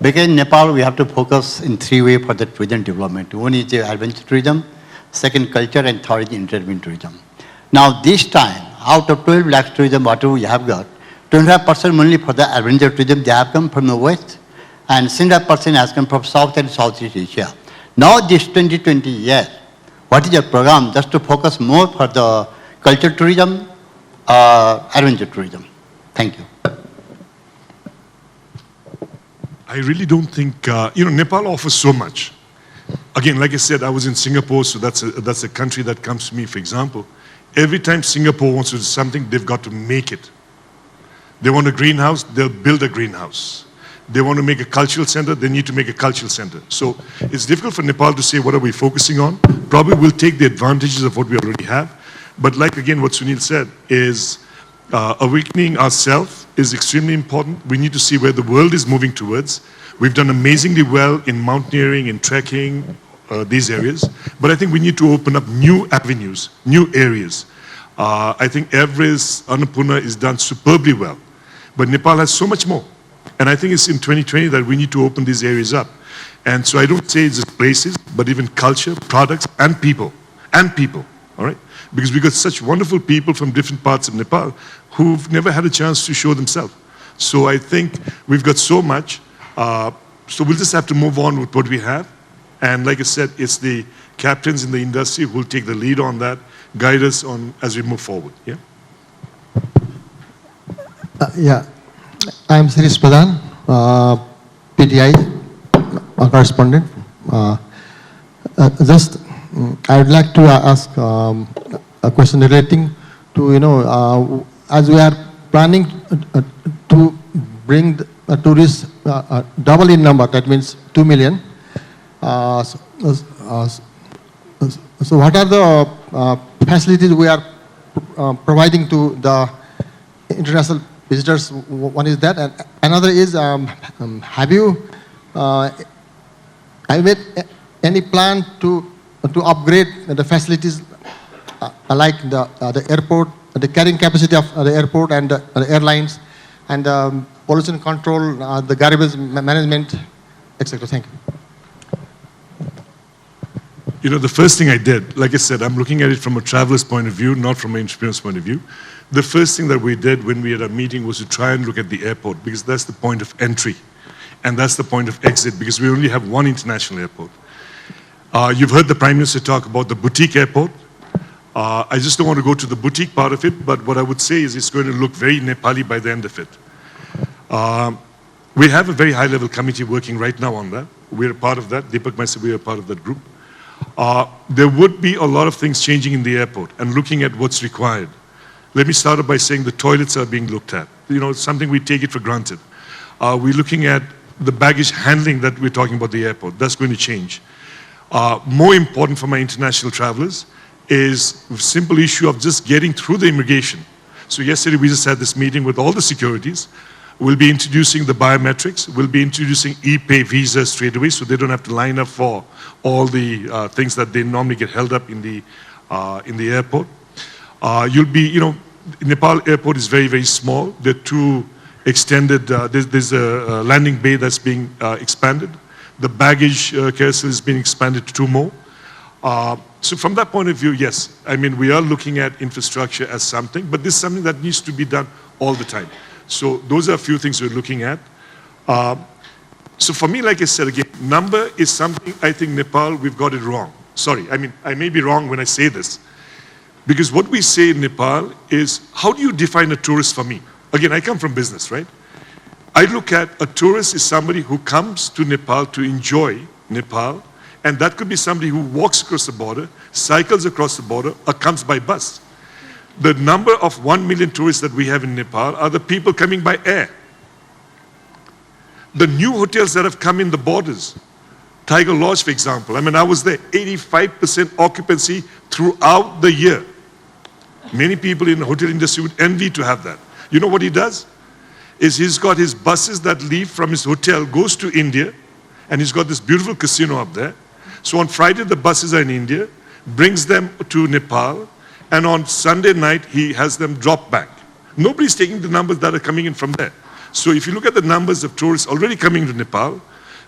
Speaker 5: Because in Nepal, we have to focus in three ways for the tourism development. One is the adventure tourism, second culture, and third is entertainment tourism. Now this time, out of 12 lakh tourism, whatever we have got, 25% only for the adventure tourism, they have come from the west, and 75% has come from South and Southeast Asia. Now this 2020 year, what is your program just to focus more for the culture tourism, adventure tourism? Thank you.
Speaker 3: I really don't think, Nepal offers so much. Again, like I said, I was in Singapore, so that's a country that comes to me, for example. Every time Singapore wants to do something, they've got to make it. They want a greenhouse, they'll build a greenhouse. They want to make a cultural center, they need to make a cultural center. So it's difficult for Nepal to say what are we focusing on. Probably we'll take the advantages of what we already have. But like again, what Sunil said is awakening ourselves is extremely important. We need to see where the world is moving towards. We've done amazingly well in mountaineering, in trekking, these areas. But I think we need to open up new avenues, new areas. I think Everest, Annapurna is done superbly well. But Nepal has so much more. And I think it's in 2020 that we need to open these areas up. And so I don't say it's just places, but even culture, products, and people, all right? Because we've got such wonderful people from different parts of Nepal who've never had a chance to show themselves. So I think we've got so much. So we'll just have to move on with what we have. And like I said, it's the captains in the industry who will take the lead on that, guide us on as we move forward. Yeah.
Speaker 8: Yeah, I'm Suraj Pradhan, PTI correspondent. I would like to ask a question relating to, as we are planning to bring the tourists double in number, that means 2 million. So what are the facilities we are providing to the international visitors? One is that, and another is, have you made any plan to upgrade the facilities like the airport, the carrying capacity of the airport and the airlines, and pollution control, the garbage management, etc. Thank you.
Speaker 3: You know, the first thing I did, like I said, I'm looking at it from a traveler's point of view, not from an entrepreneur's point of view. The first thing that we did when we had a meeting was to try and look at the airport, because that's the point of entry. And that's the point of exit, because we only have one international airport. You've heard the Prime Minister talk about the boutique airport. I just don't want to go to the boutique part of it, but what I would say is it's going to look very Nepali by the end of it. We have a very high-level committee working right now on that. We're a part of that. Deepak, myself, we are a part of that group. There would be a lot of things changing in the airport and looking at what's required. Let me start off by saying the toilets are being looked at. You know, it's something we take it for granted. We're looking at the baggage handling that we're talking about the airport. That's going to change. More important for my international travelers is the simple issue of just getting through the immigration. So yesterday we just had this meeting with all the securities. We'll be introducing the biometrics. We'll be introducing e-pay visas straight away, so they don't have to line up for all the things that they normally get held up in the airport. You'll be, you know, Nepal airport is very, very small. There are two extended, there's a landing bay that's being expanded. The baggage carousel is being expanded to 2 more. So from that point of view, yes, I mean, we are looking at infrastructure as something, but this is something that needs to be done all the time. So those are a few things we're looking at. So for me, like I said again, number is something I think Nepal, we've got it wrong. Sorry, I mean, I may be wrong when I say this. Because what we say in Nepal is, how do you define a tourist for me? Again, I come from business, right? I look at a tourist is somebody who comes to Nepal to enjoy Nepal, and that could be somebody who walks across the border, cycles across the border, or comes by bus. The number of 1 million tourists that we have in Nepal are the people coming by air. The new hotels that have come in the borders, Tiger Lodge, for example, I mean, I was there, 85% occupancy throughout the year. Many people in the hotel industry would envy to have that. You know what he does? Is he's got his buses that leave from his hotel, goes to India, and he's got this beautiful casino up there. So on Friday, the buses are in India, brings them to Nepal, and on Sunday night, he has them drop back. Nobody's taking the numbers that are coming in from there. So if you look at the numbers of tourists already coming to Nepal,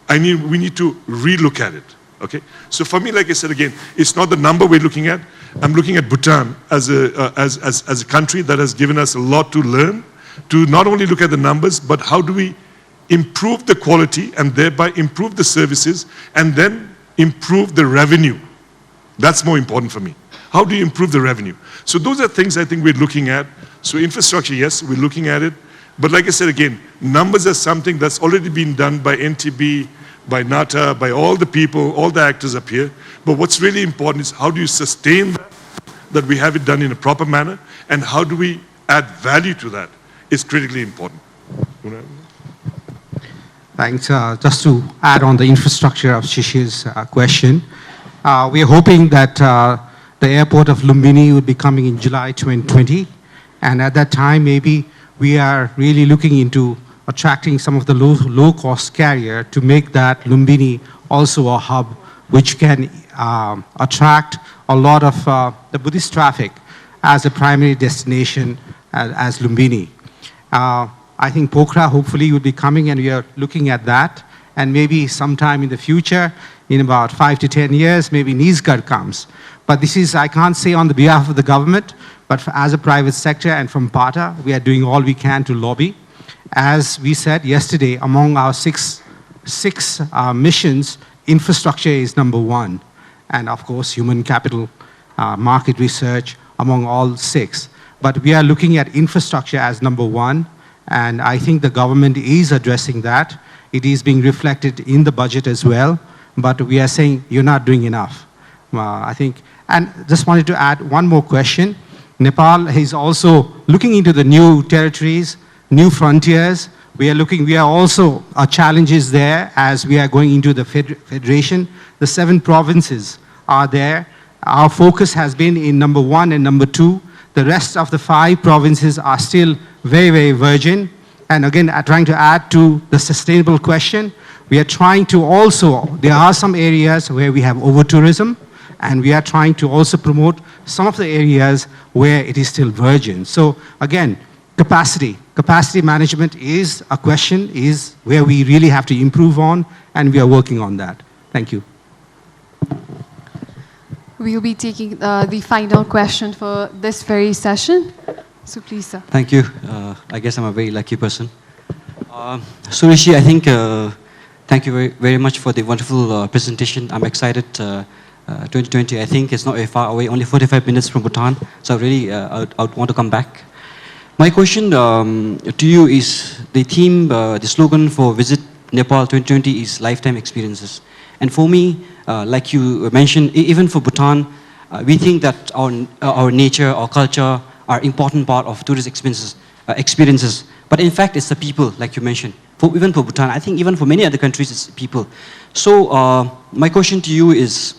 Speaker 3: we need to relook at it, okay? So for me, like I said again, it's not the number we're looking at. I'm looking at Bhutan as a country that has given us a lot to learn, to not only look at the numbers, but how do we improve the quality and thereby improve the services and then improve the revenue. That's more important for me. How do you improve the revenue? So those are things I think we're looking at. So infrastructure, yes, we're looking at it. But like I said again, numbers are something that's already been done by NTB, by NATA, by all the people, all the actors up here. But what's really important is how do you sustain that we have it done in a proper manner, and how do we add value to that is critically important.
Speaker 6: Thanks. Just to add on the infrastructure of Shishi's question, we are hoping that the airport of Lumbini would be coming in July 2020, and at that time maybe we are really looking into attracting some of the low-cost carrier to make that Lumbini also a hub which can attract a lot of the Buddhist traffic as a primary destination as Lumbini. I think Pokhara hopefully will be coming, and we are looking at that, and maybe sometime in the future, in about 5 to 10 years, maybe Nizgar comes. But this is, I can't say on the behalf of the government, but as a private sector and from PATA, we are doing all we can to lobby. As we said yesterday, among our six missions, infrastructure is number 1. And of course, human capital, market research, among all 6. But we are looking at infrastructure as number 1, and I think the government is addressing that. It is being reflected in the budget as well, but we are saying you're not doing enough. I think, and just wanted to add one more question. Nepal is also looking into the new territories, new frontiers. We are also, our challenges there as we are going into the federation. The 7 provinces are there. Our focus has been in number 1 and number 2. The rest of the 5 provinces are still very, very virgin. And again, trying to add to the sustainable question, we are trying to also, there are some areas where we have over-tourism, and we are trying to also promote some of the areas where it is still virgin. So again, capacity. Capacity management is a question, is where we really have to improve on, and we are working on that. Thank you.
Speaker 1: We'll be taking the final question for this very session. So please, sir.
Speaker 9: Thank you. I guess I'm a very lucky person. Suraj, I think, thank you very, very much for the wonderful presentation. I'm excited. 2020, I think it's not very far away, only 45 minutes from Bhutan. So really, I'd want to come back. My question to you is, the theme, the slogan for Visit Nepal 2020 is lifetime experiences. And for me, like you mentioned, even for Bhutan, we think that our nature, our culture are important part of tourist experiences. But in fact, it's the people, like you mentioned. Even for Bhutan, I think even for many other countries, it's people. So my question to you is,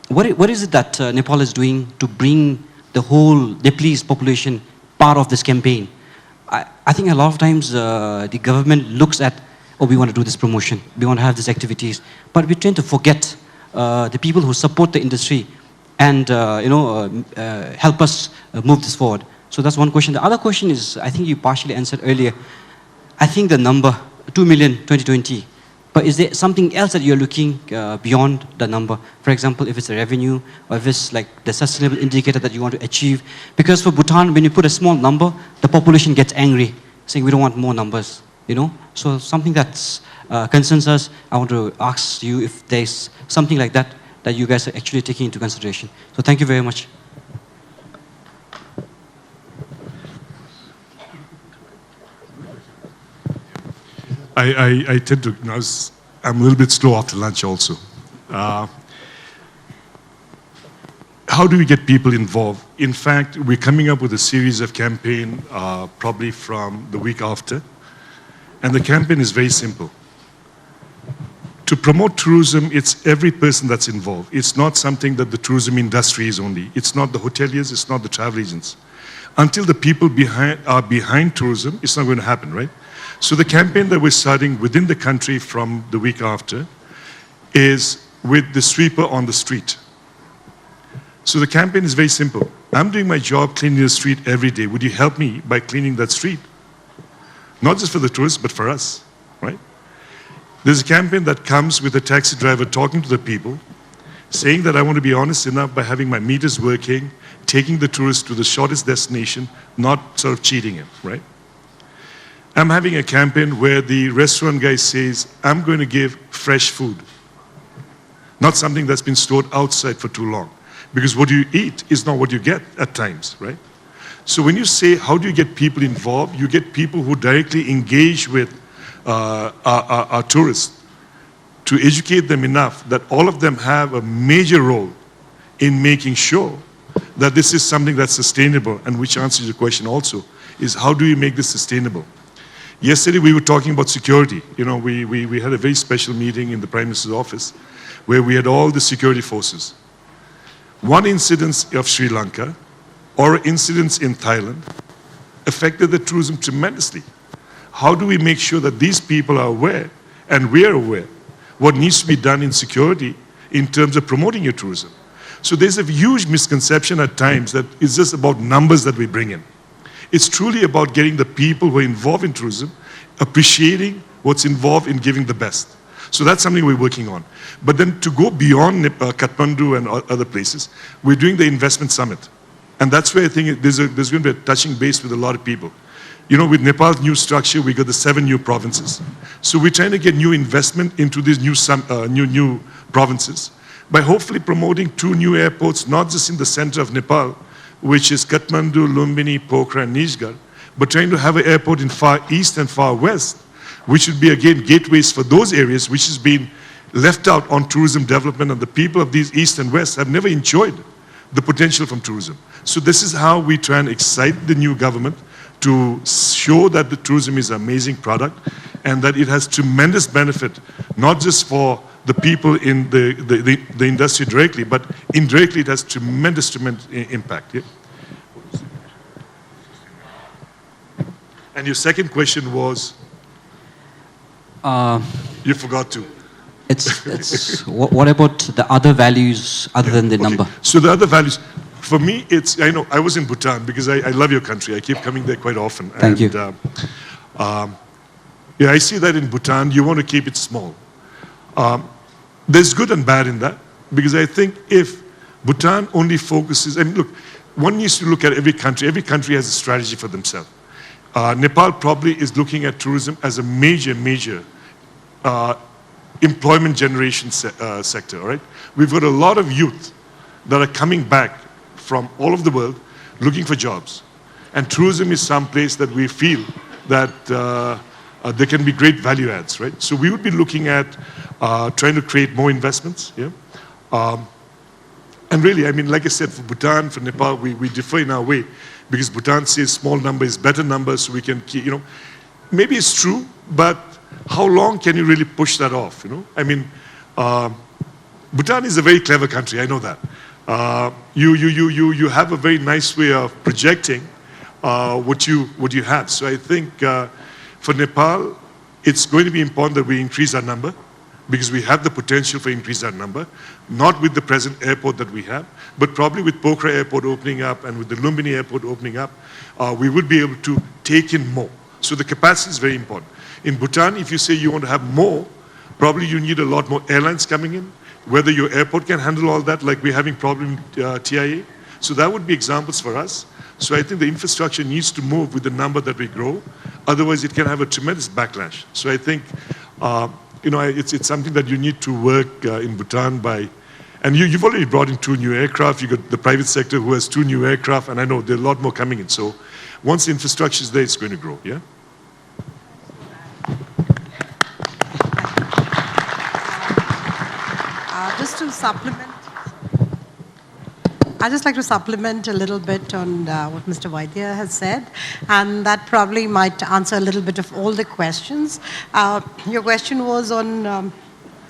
Speaker 9: what is it that Nepal is doing to bring the whole Nepalese population part of this campaign? I think a lot of times the government looks at, oh, we want to do this promotion, we want to have these activities, but we tend to forget the people who support the industry and help us move this forward. So that's one question. The other question is, I think you partially answered earlier. I think the number, 2 million 2020, but is there something else that you're looking beyond the number? For example, if it's a revenue, or if it's like the sustainable indicator that you want to achieve. Because for Bhutan, when you put a small number, the population gets angry, saying we don't want more numbers, you know? So something that concerns us, I want to ask you if there's something like that that you guys are actually taking into consideration. So thank you very much.
Speaker 3: I tend to, I'm a little bit slow after lunch also. How do we get people involved? In fact, we're coming up with a series of campaign probably from the week after. And the campaign is very simple. To promote tourism, it's every person that's involved. It's not something that the tourism industry is only. It's not the hoteliers, it's not the travel agents. Until the people are behind tourism, it's not going to happen, right? So the campaign that we're starting within the country from the week after is with the sweeper on the street. So the campaign is very simple. I'm doing my job cleaning the street every day. Would you help me by cleaning that street? Not just for the tourists, but for us, right? There's a campaign that comes with a taxi driver talking to the people, saying that I want to be honest enough by having my meters working, taking the tourist to the shortest destination, not sort of cheating him, right? I'm having a campaign where the restaurant guy says, I'm going to give fresh food. Not something that's been stored outside for too long. Because what you eat is not what you get at times, right? So when you say, how do you get people involved? You get people who directly engage with our tourists to educate them enough that all of them have a major role in making sure that this is something that's sustainable, and which answers your question also, is how do you make this sustainable? Yesterday we were talking about security. You know, we had a very special meeting in the Prime Minister's office where we had all the security forces. One incident of Sri Lanka or incidents in Thailand affected the tourism tremendously. How do we make sure that these people are aware, and we're aware, what needs to be done in security in terms of promoting your tourism? So there's a huge misconception at times that it's just about numbers that we bring in. It's truly about getting the people who are involved in tourism, appreciating what's involved in giving the best. So that's something we're working on. But then to go beyond Kathmandu and other places, we're doing the investment summit. And that's where I think there's going to be a touching base with a lot of people. You know, with Nepal's new structure, we got the 7 new provinces. So we're trying to get new investment into these new provinces by hopefully promoting 2 new airports, not just in the center of Nepal, which is Kathmandu, Lumbini, Pokhara, and Nijgar, but trying to have an airport in far east and far west, which would be again gateways for those areas which has been left out on tourism development, and the people of these east and west have never enjoyed the potential from tourism. So this is how we try and excite the new government to show that the tourism is an amazing product and that it has tremendous benefit, not just for the people in the industry directly, but indirectly it has tremendous impact. Yeah? And your second question was? You forgot to.
Speaker 9: It's what about the other values other than the number?
Speaker 3: So the other values, For me, I know, I was in Bhutan because I love your country. I keep coming there quite often.
Speaker 9: Thank you.
Speaker 3: Yeah, I see that in Bhutan, you want to keep it small. There's good and bad in that, because I think if Bhutan only focuses, and look, one needs to look at every country has a strategy for themselves. Nepal probably is looking at tourism as a major employment generation sector, all right? We've got a lot of youth that are coming back from all over the world looking for jobs. And tourism is some place that we feel that there can be great value adds, right? So we would be looking at trying to create more investments, yeah? And really, I mean, like I said, for Bhutan, for Nepal, we differ in our way, because Bhutan says small number is better number, so we can keep, maybe it's true, but how long can you really push that off, I mean, Bhutan is a very clever country, I know that. You have a very nice way of projecting what you have. So I think for Nepal, it's going to be important that we increase our number, because we have the potential for increase our number, not with the present airport that we have, but probably with Pokhara Airport opening up and with the Lumbini Airport opening up, we would be able to take in more. So the capacity is very important. In Bhutan, if you say you want to have more, probably you need a lot more airlines coming in, whether your airport can handle all that, like we're having problem TIA. So that would be examples for us. So I think the infrastructure needs to move with the number that we grow. Otherwise, it can have a tremendous backlash. So I think, it's something that you need to work in Bhutan by. And you've already brought in 2 new aircraft. You've got the private sector who has 2 new aircraft. And I know there are a lot more coming in. So once the infrastructure is there, it's going to grow, yeah?
Speaker 2: Just to supplement, I'd just like to supplement a little bit on what Mr. Vaidya has said, and that probably might answer a little bit of all the questions. Your question was on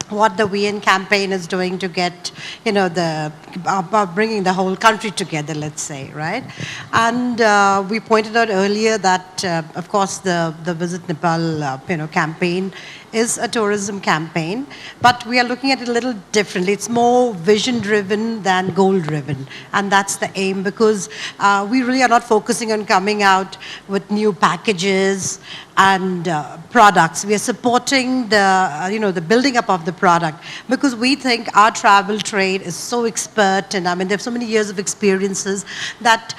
Speaker 2: what the VN campaign is doing to get, about bringing the whole country together, let's say, right? And we pointed out earlier that, of course, the Visit Nepal, campaign is a tourism campaign, but we are looking at it a little differently. It's more vision-driven than goal-driven, and that's the aim, because we really are not focusing on coming out with new packages and products. We are supporting the building up of the product, because we think our travel trade is so expert, and they have so many years of experiences that,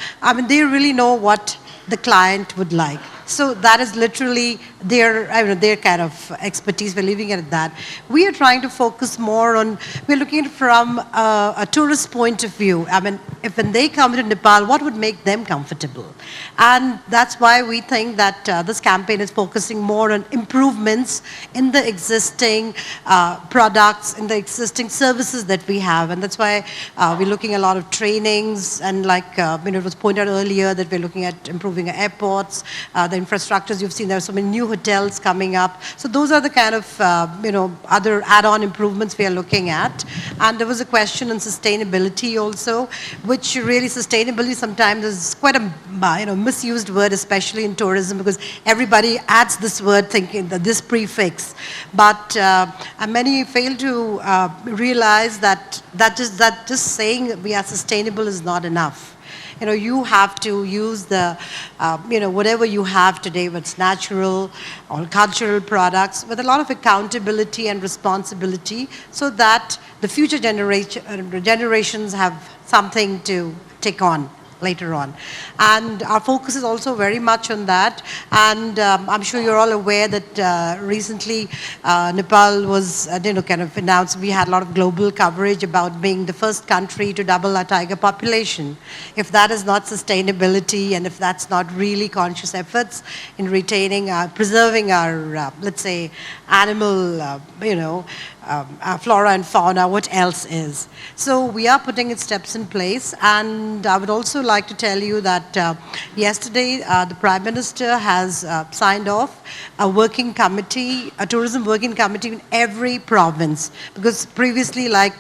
Speaker 2: they really know what the client would like. So that is literally their kind of expertise. We're leaving it at that. We are trying to focus more on, we're looking at it from a tourist point of view. If when they come to Nepal, what would make them comfortable? And that's why we think that this campaign is focusing more on improvements in the existing products, in the existing services that we have. And that's why we're looking at a lot of trainings, and like it was pointed out earlier that we're looking at improving our airports, the infrastructures. You've seen there are so many new hotels coming up. So those are the kind of other add-on improvements we are looking at. And there was a question on sustainability also, which really sustainability sometimes is quite a misused word, especially in tourism, because everybody adds this word thinking that this prefix. But many fail to realize that just saying that we are sustainable is not enough. You have to use the, whatever you have today, what's natural or cultural products, with a lot of accountability and responsibility, so that the future generations have something to take on later on. And our focus is also very much on that. And I'm sure you're all aware that recently Nepal was kind of announced. We had a lot of global coverage about being the first country to double our tiger population. If that is not sustainability, and if that's not really conscious efforts in retaining, preserving our, let's say, animal, flora and fauna, what else is? So we are putting steps in place, and I would also like to tell you that yesterday the Prime Minister has signed off a working committee, a tourism working committee in every province, because previously, like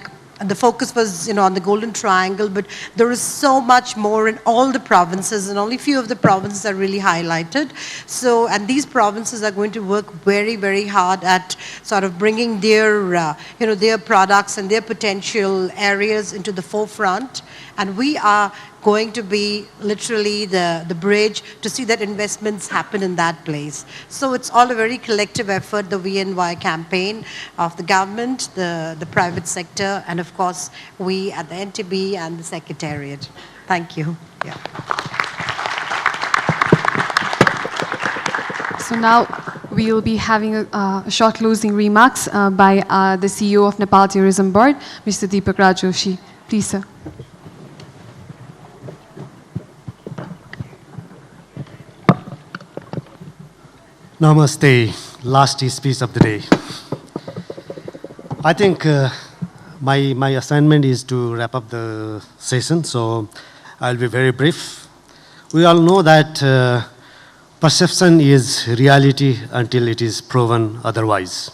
Speaker 2: the focus was, on the Golden Triangle, but there is so much more in all the provinces, and only few of the provinces are really highlighted. So, and these provinces are going to work very, very hard at sort of bringing their, their products and their potential areas into the forefront. And we are going to be literally the bridge to see that investments happen in that place. So it's all a very collective effort, the VNY campaign of the government, the private sector, and of course, we at the NTB and the Secretariat. Thank you. Yeah.
Speaker 1: So now we'll be having a short closing remarks by the CEO of Nepal Tourism Board, Mr. Deepak Joshi. Please, sir.
Speaker 7: Namaste, last speech of the day. I think my assignment is to wrap up the session, so I'll be very brief. We all know that perception is reality until it is proven otherwise.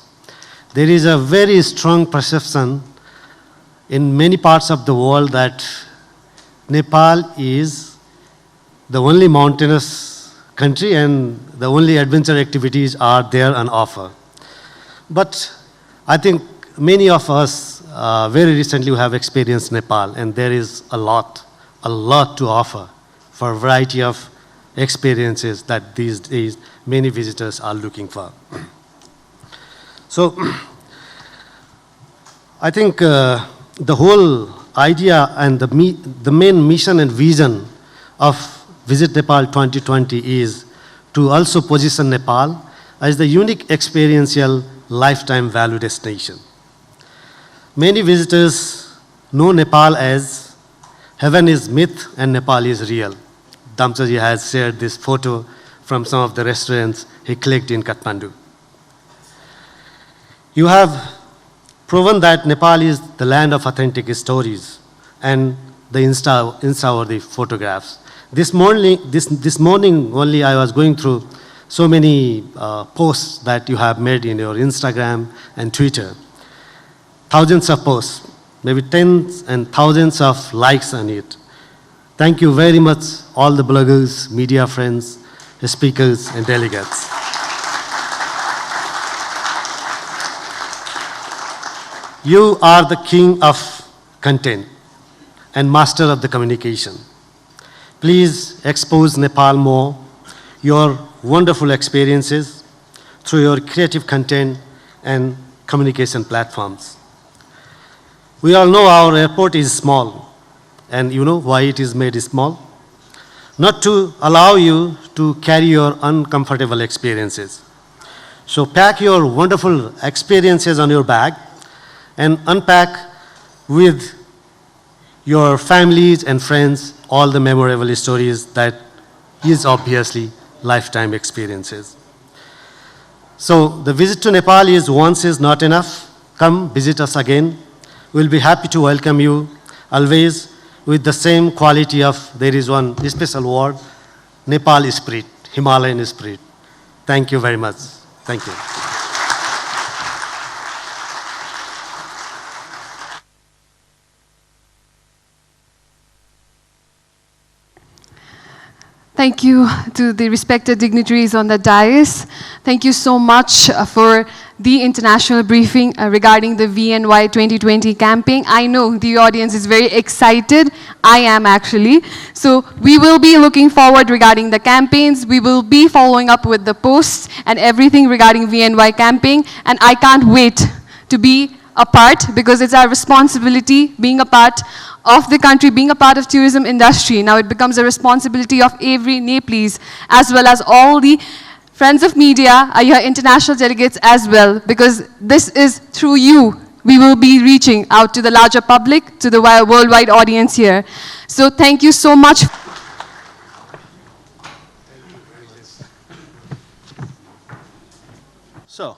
Speaker 7: There is a very strong perception in many parts of the world that Nepal is the only mountainous country and the only adventure activities are there on offer. But I think many of us very recently have experienced Nepal, and there is a lot to offer for a variety of experiences that these days many visitors are looking for. So I think the whole idea and the main mission and vision of Visit Nepal 2020 is to also position Nepal as the unique experiential lifetime value destination. Many visitors know Nepal as heaven is myth and Nepal is real. Damchaji has shared this photo from some of the restaurants he clicked in Kathmandu. You have proven that Nepal is the land of authentic stories and the Insta or the photographs. This morning only I was going through so many posts that you have made in your Instagram and Twitter. Thousands of posts, maybe tens and thousands of likes on it. Thank you very much, all the bloggers, media friends, speakers, and delegates. You are the king of content and master of the communication. Please expose Nepal more, your wonderful experiences through your creative content and communication platforms. We all know our airport is small, and you know why it is made small? Not to allow you to carry your uncomfortable experiences. So pack your wonderful experiences on your bag and unpack with your families and friends all the memorable stories that is obviously lifetime experiences. So the visit to Nepal is once is not enough. Come visit us again. We'll be happy to welcome you always with the same quality of, there is one special word, Nepal spirit, Himalayan spirit. Thank you very much. Thank you.
Speaker 1: Thank you to the respected dignitaries on the dais. Thank you so much for the international briefing regarding the VNY 2020 campaign. I know the audience is very excited. I am actually. So we will be looking forward regarding the campaigns. We will be following up with the posts and everything regarding VNY campaign. And I can't wait to be a part, because it's our responsibility being a part of the country, being a part of tourism industry. Now it becomes a responsibility of every Nepalese, as well as all the friends of media, your international delegates as well, because this is through you we will be reaching out to the larger public, to the worldwide audience here. So thank you so much.
Speaker 7: So.